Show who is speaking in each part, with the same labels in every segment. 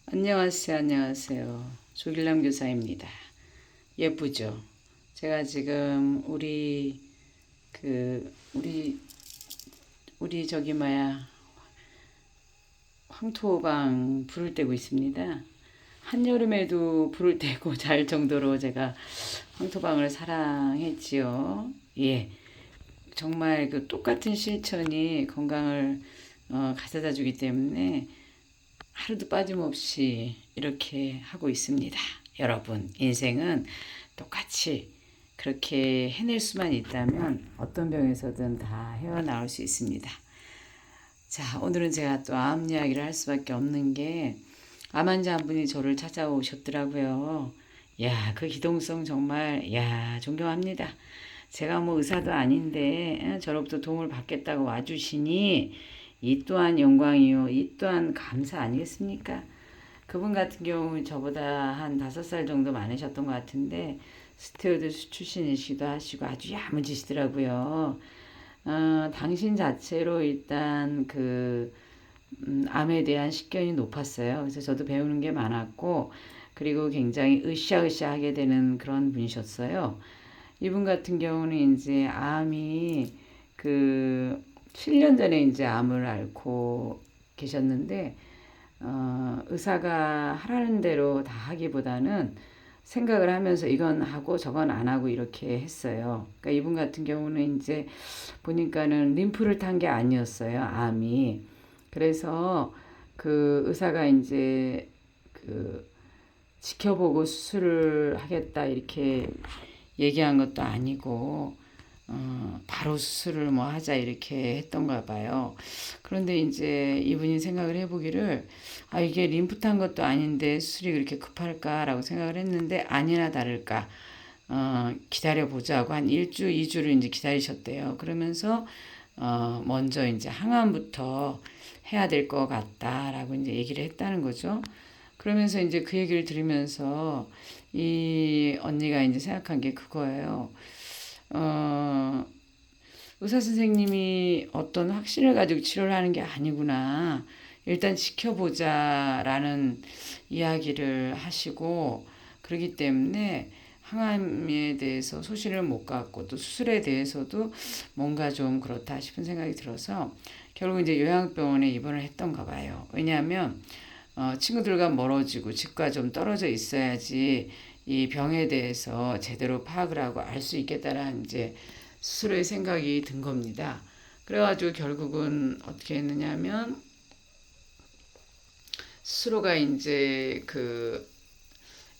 Speaker 1: 안녕하세요. 안녕하세요. 조길남 교사입니다. 예쁘죠? 제가 지금 우리 저기 뭐야 황토방 불을 떼고 있습니다. 한여름에도 불을 떼고 잘 정도로 제가 황토방을 사랑했지요. 예, 정말 그 똑같은 실천이 건강을 가져다 주기 때문에 하루도 빠짐없이 이렇게 하고 있습니다. 여러분, 인생은 똑같이 그렇게 해낼 수만 있다면 어떤 병에서든 다 헤어나올 수 있습니다. 자, 오늘은 제가 또 암 이야기를 할 수밖에 없는 게 암 환자 한 분이 저를 찾아오셨더라고요. 야, 그 기동성 정말 존경합니다. 제가 뭐 의사도 아닌데 저로부터 도움을 받겠다고 와주시니 이 또한 영광이요. 이 또한 감사 아니겠습니까? 그분 같은 경우는 저보다 한 5살 정도 많으셨던 것 같은데 스튜어디스 출신이시기도 하시고 아주 야무지시더라고요. 당신 자체로 일단 암에 대한 식견이 높았어요. 그래서 저도 배우는 게 많았고 그리고 굉장히 으쌰으쌰하게 되는 그런 분이셨어요. 이분 같은 경우는 이제 암이 7년 전에 이제 암을 앓고 계셨는데, 의사가 하라는 대로 다 하기보다는 생각을 하면서 이건 하고 저건 안 하고 이렇게 했어요. 그러니까 이분 같은 경우는 이제 보니까는 림프를 탄 게 아니었어요, 암이. 그래서 그 의사가 이제 그 지켜보고 수술을 하겠다 이렇게 얘기한 것도 아니고 바로 수술을 뭐 하자 이렇게 했던가 봐요. 그런데 이제 이분이 생각을 해보기를 이게 림프 탄 것도 아닌데 수술이 그렇게 급할까라고 생각을 했는데 아니나 다를까 기다려보자고 한 1주, 2주를 이제 기다리셨대요. 그러면서 먼저 이제 항암부터 해야 될 것 같다라고 이제 얘기를 했다는 거죠. 그러면서 이제 그 얘기를 들으면서 이 언니가 이제 생각한 게 그거예요. 어, 의사 선생님이 어떤 확신을 가지고 치료를 하는 게 아니구나. 일단 지켜보자라는 이야기를 하시고 그러기 때문에 항암에 대해서 소신을 못 갖고 또 수술에 대해서도 뭔가 좀 그렇다 싶은 생각이 들어서 결국 이제 요양병원에 입원을 했던가 봐요. 왜냐하면 친구들과 멀어지고 집과 좀 떨어져 있어야지 이 병에 대해서 제대로 파악을 하고 알 수 있겠다라는 이제 스스로의 생각이 든 겁니다. 그래가지고 결국은 어떻게 했느냐면 스스로가 이제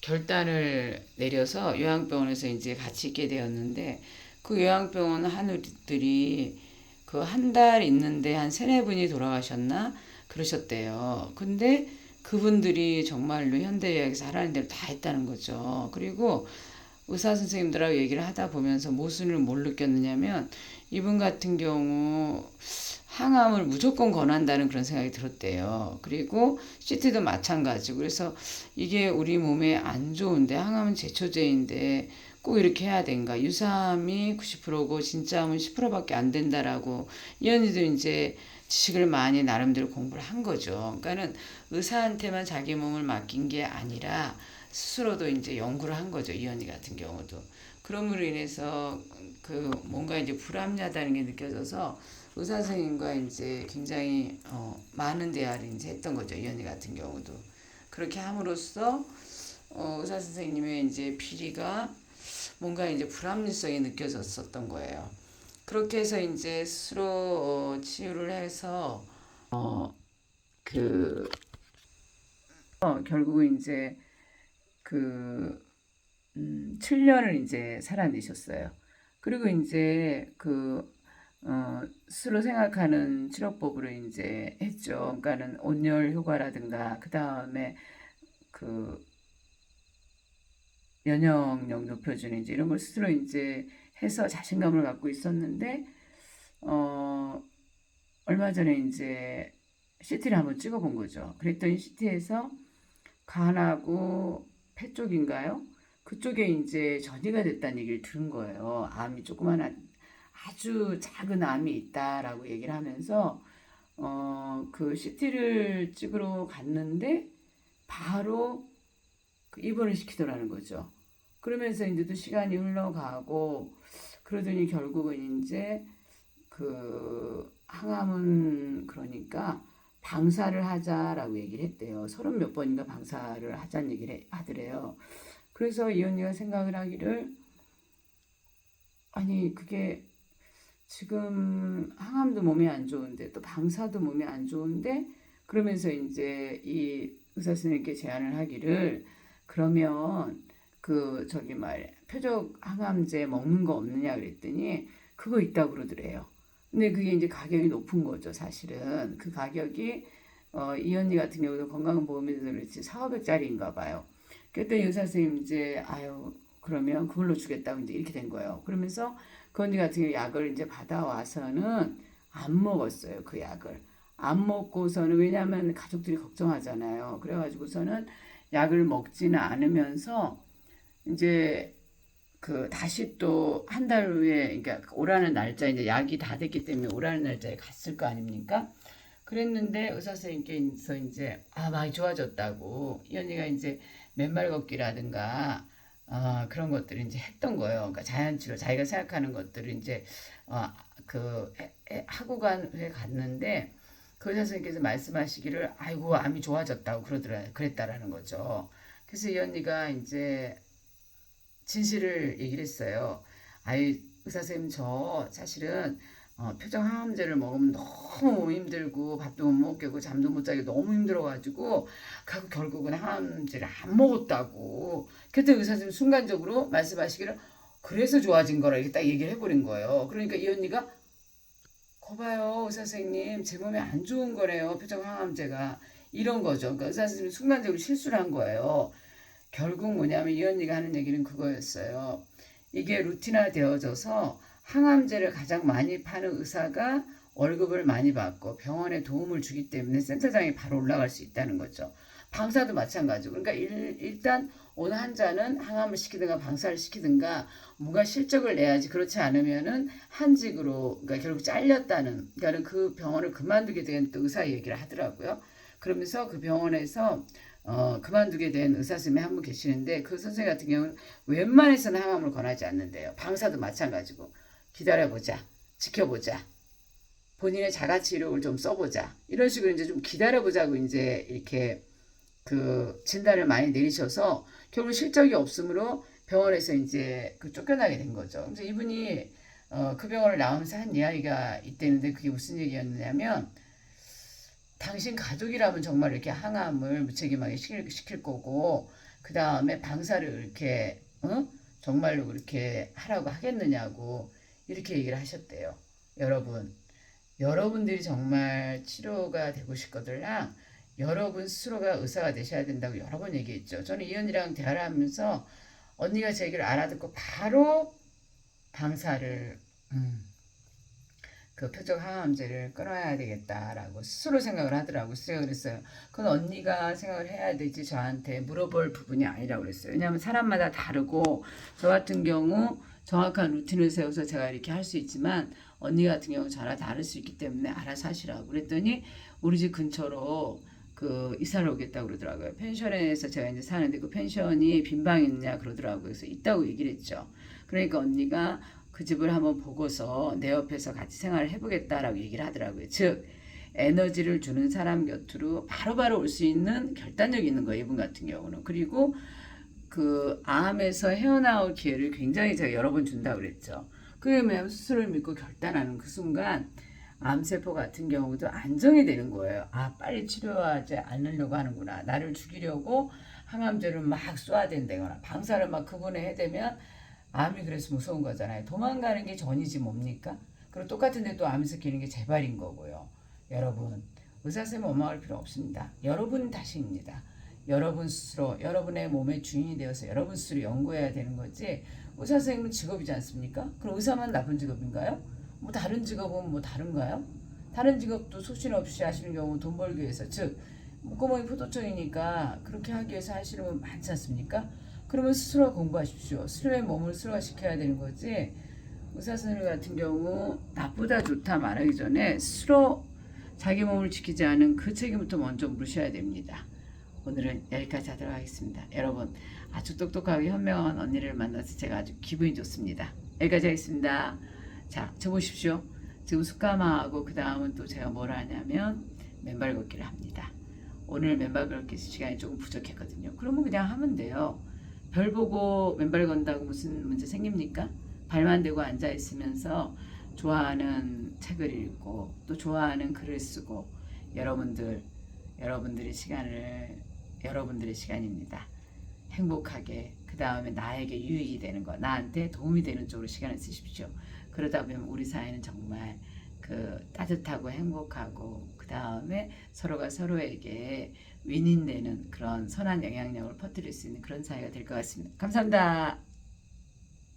Speaker 1: 결단을 내려서 요양병원에서 이제 같이 있게 되었는데 그 요양병원 한우들이 그 한 달 있는데 한 세네 분이 돌아가셨나 그러셨대요. 근데 그분들이 정말로 현대의학에서 하라는 대로 다 했다는 거죠. 그리고 의사 선생님들하고 얘기를 하다 보면서 무슨을 뭘 느꼈느냐면 이분 같은 경우 항암을 무조건 권한다는 그런 생각이 들었대요. 그리고 CT도 마찬가지고 그래서 이게 우리 몸에 안 좋은데 항암은 제초제인데 꼭 이렇게 해야 된가? 유사암이 90%고 진짜암은 10%밖에 안 된다라고 이 언니도 이제 지식을 많이 나름대로 공부를 한 거죠. 그러니까는 의사한테만 자기 몸을 맡긴 게 아니라 스스로도 이제 연구를 한 거죠. 이 언니 같은 경우도. 그럼으로 인해서 뭔가 이제 불합리하다는 게 느껴져서 의사 선생님과 이제 굉장히 많은 대화를 이제 했던 거죠. 이 언니 같은 경우도. 그렇게 함으로써 의사 선생님의 이제 피리가 뭔가 이제 불합리성이 느껴졌었던 거예요. 그렇게 해서 이제 스스로 치유를 해서 그 결국은 이제 그 7년을 이제 살아내셨어요. 그리고 이제 스스로 생각하는 치료법으로 이제 했죠. 그러니까는 온열 효과라든가 그 다음에 그 면역력 높여주는 이제 이런 걸 스스로 이제 해서 자신감을 갖고 있었는데 어 얼마 전에 이제 CT를 한번 찍어본 거죠. 그랬더니 CT에서 간하고 폐 쪽인가요? 그쪽에 이제 전이가 됐다는 얘기를 들은 거예요. 암이 조그만한 아주 작은 암이 있다라고 얘기를 하면서 그 CT를 찍으러 갔는데 바로 그 입원을 시키더라는 거죠. 그러면서 이제 또 시간이 흘러가고 그러더니 결국은 이제 그 항암은 그러니까 방사를 하자라고 얘기를 했대요. 30몇 번인가 방사를 하자는 얘기를 하더래요. 그래서 이 언니가 생각을 하기를 아니 그게 지금 항암도 몸에 안 좋은데 또 방사도 몸에 안 좋은데 그러면서 이제 이 의사 선생님께 제안을 하기를 그러면 그 저기 말 표적 항암제 먹는 거 없느냐 그랬더니 그거 있다고 그러더래요. 근데 그게 이제 가격이 높은 거죠, 사실은. 그 가격이 이 언니 같은 경우도 건강보험에서 그렇지 4,500짜리인가 봐요. 그랬더니 의사 선생님 이제 아유 그러면 그걸로 주겠다고 이제 이렇게 된 거예요. 그러면서 그 언니 같은 경우 약을 이제 받아와서는 안 먹었어요, 그 약을. 안 먹고서는 왜냐하면 가족들이 걱정하잖아요. 그래가지고서는 약을 먹지는 않으면서 이제 그 다시 또 한 달 후에 그러니까 오라는 날짜 이제 약이 다 됐기 때문에 오라는 날짜에 갔을 거 아닙니까? 그랬는데 의사 선생님께서 이제 많이 좋아졌다고 이 언니가 이제 맨발 걷기라든가 그런 것들을 이제 했던 거예요. 그러니까 자연치료 자기가 생각하는 것들을 이제 그 하고 간 후에 갔는데 그 의사 선생님께서 말씀하시기를 아이고 암이 좋아졌다고 그랬다라는 거죠. 그래서 이 언니가 이제 진실을 얘기를 했어요. 아이 의사 선생님 저 사실은 표정 항암제를 먹으면 너무 힘들고 밥도 못 먹겠고 잠도 못 자고 너무 힘들어가지고 결국은 항암제를 안 먹었다고. 그때 의사 선생님 순간적으로 말씀하시기를 그래서 좋아진 거라 이렇게 딱 얘기를 해버린 거예요. 그러니까 이 언니가 거봐요 의사 선생님 제 몸에 안 좋은 거래요 표정 항암제가 이런 거죠. 그러니까 의사 선생님이 순간적으로 실수를 한 거예요. 결국 뭐냐면 이 언니가 하는 얘기는 그거였어요. 이게 루틴화 되어져서 항암제를 가장 많이 파는 의사가 월급을 많이 받고 병원에 도움을 주기 때문에 센터장이 바로 올라갈 수 있다는 거죠. 방사도 마찬가지고. 그러니까 일단 어느 환자는 항암을 시키든가 방사를 시키든가 뭔가 실적을 내야지 그렇지 않으면은 한직으로 그러니까 결국 잘렸다는 그러니까 그 병원을 그만두게 된 또 의사 얘기를 하더라고요. 그러면서 그 병원에서 그만두게 된 의사 선생님이 한 분 계시는데 그 선생님 같은 경우는 웬만해서는 항암을 권하지 않는데요. 방사도 마찬가지고 기다려보자, 지켜보자, 본인의 자가치료를 좀 써보자 이런 식으로 이제 좀 기다려보자고 이제 이렇게 그 진단을 많이 내리셔서 결국 실적이 없으므로 병원에서 이제 그 쫓겨나게 된 거죠. 그래서 이분이 그 병원을 나오면서 한 이야기가 있대는데 그게 무슨 얘기였냐면 당신 가족이라면 정말 이렇게 항암을 무책임하게 시킬 거고 그 다음에 방사를 이렇게 정말로 그렇게 하라고 하겠느냐고 이렇게 얘기를 하셨대요. 여러분들이 정말 치료가 되고 싶거들랑 여러분 스스로가 의사가 되셔야 된다고 여러 번 얘기했죠. 저는 이 언니랑 대화를 하면서 언니가 제 얘기를 알아듣고 바로 방사를 그 표적 항암제를 끊어야 되겠다라고 스스로 생각을 하더라고요. 제가 그랬어요. 그건 언니가 생각을 해야 되지 저한테 물어볼 부분이 아니라고 그랬어요. 왜냐하면 사람마다 다르고 저 같은 경우 정확한 루틴을 세워서 제가 이렇게 할 수 있지만 언니 같은 경우 저랑 다를 수 있기 때문에 알아서 하시라고 그랬더니 우리 집 근처로 그 이사를 오겠다고 그러더라고요. 펜션에서 제가 이제 사는데 그 펜션이 빈 방이 있냐 그러더라고요. 그래서 있다고 얘기를 했죠. 그러니까 언니가 그 집을 한번 보고서 내 옆에서 같이 생활을 해보겠다라고 얘기를 하더라고요. 즉 에너지를 주는 사람 곁으로 바로바로 올 수 있는 결단력이 있는 거예요. 이분 같은 경우는. 그리고 그 암에서 헤어나올 기회를 굉장히 제가 여러 번 준다고 그랬죠. 그러면 스스로를 믿고 결단하는 그 순간 암세포 같은 경우도 안정이 되는 거예요. 빨리 치료하지 않으려고 하는구나. 나를 죽이려고 항암제를 막 쏘아야 된다거나 방사를 막 그분에 해대면 암이 그래서 무서운 거잖아요. 도망가는 게 전이지 뭡니까? 그리고 똑같은데 또 암에서 기는 게 재발인 거고요. 여러분 의사 선생님 원망할 필요 없습니다. 여러분 탓입니다. 여러분 스스로 여러분의 몸의 주인이 되어서 여러분 스스로 연구해야 되는 거지. 의사 선생님은 직업이지 않습니까? 그럼 의사만 나쁜 직업인가요? 뭐 다른 직업은 뭐 다른가요? 다른 직업도 소신 없이 하시는 경우 돈 벌기 위해서 즉 목구멍이 포도청이니까 그렇게 하기 위해서 하시는 분 많지 않습니까? 그러면 스스로 공부하십시오. 스스로의 몸을 스스로시켜야 되는 거지. 의사 선생님 같은 경우 나쁘다 좋다 말하기 전에 스스로 자기 몸을 지키지 않은 그 책임부터 먼저 물으셔야 됩니다. 오늘은 여기까지 하도록 하겠습니다. 여러분 아주 똑똑하고 현명한 언니를 만나서 제가 아주 기분이 좋습니다. 여기까지 하겠습니다. 자, 저 보십시오. 지금 숯가마하고 그 다음은 또 제가 뭘 하냐면 맨발 걷기를 합니다. 오늘 맨발 걷기 시간이 조금 부족했거든요. 그러면 그냥 하면 돼요. 별 보고 맨발 건다고 무슨 문제 생깁니까? 발만 대고 앉아 있으면서 좋아하는 책을 읽고 또 좋아하는 글을 쓰고 여러분들의 시간입니다. 행복하게 그 다음에 나에게 유익이 되는 거, 나한테 도움이 되는 쪽으로 시간을 쓰십시오. 그러다 보면 우리 사회는 정말 그 따뜻하고 행복하고 그 다음에 서로가 서로에게 윈윈되는 그런 선한 영향력을 퍼뜨릴 수 있는 그런 사회가 될 것 같습니다. 감사합니다.